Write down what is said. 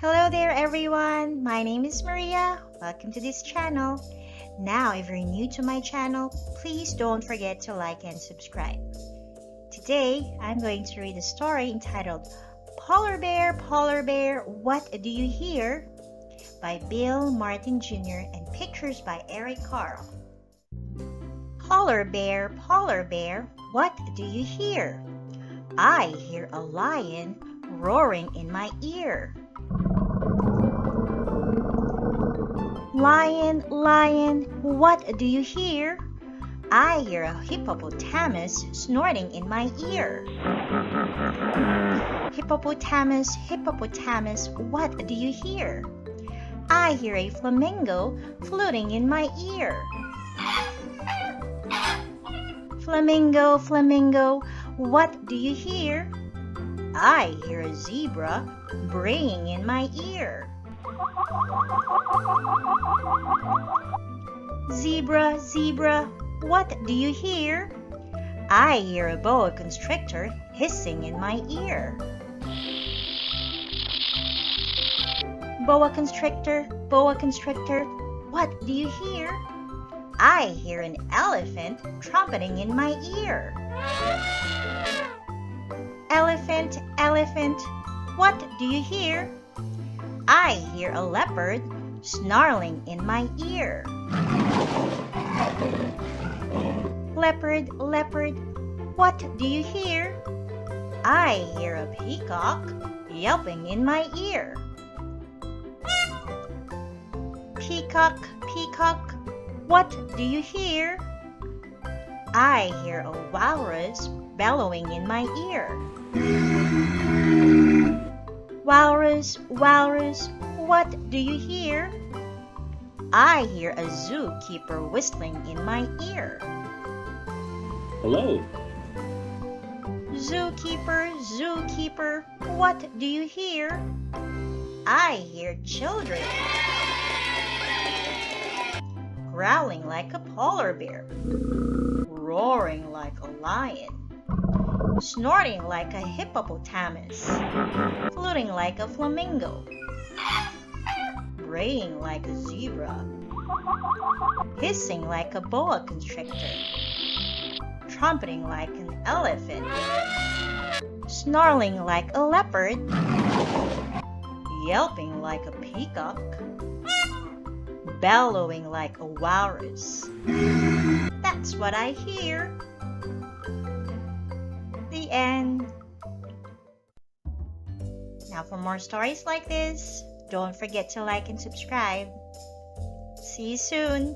Hello there everyone, my name is Maria. Welcome to this channel. Now if you're new to my channel, please don't forget to like and subscribe. Today I'm going to read a story entitled Polar Bear, What Do You Hear? By Bill Martin Jr. and pictures by Eric Carle. Polar Bear, what do you hear? I hear a lion roaring in my ear. Lion, what do you hear? I hear a hippopotamus snorting in my ear. Hippopotamus, what do you hear? I hear a flamingo fluting in my ear. Flamingo, what do you hear? I hear a zebra braying in my ear. Zebra, what do you hear? I hear a boa constrictor hissing in my ear. Boa constrictor, what do you hear? I hear an elephant trumpeting in my ear. Elephant, what do you hear? I hear a leopard snarling in my ear. Leopard, what do you hear? I hear a peacock yelping in my ear. Peacock, what do you hear? I hear a walrus bellowing in my ear. Walrus, what do you hear? I hear a zookeeper whistling in my ear. Hello. Zookeeper, what do you hear? I hear children growling like a polar bear, roaring like a lion, snorting like a hippopotamus, fluting like a flamingo, braying like a zebra, hissing like a boa constrictor, trumpeting like an elephant, snarling like a leopard, yelping like a peacock, bellowing like a walrus. That's what I hear. The end. Now for more stories like this, don't forget to like and subscribe. See you soon.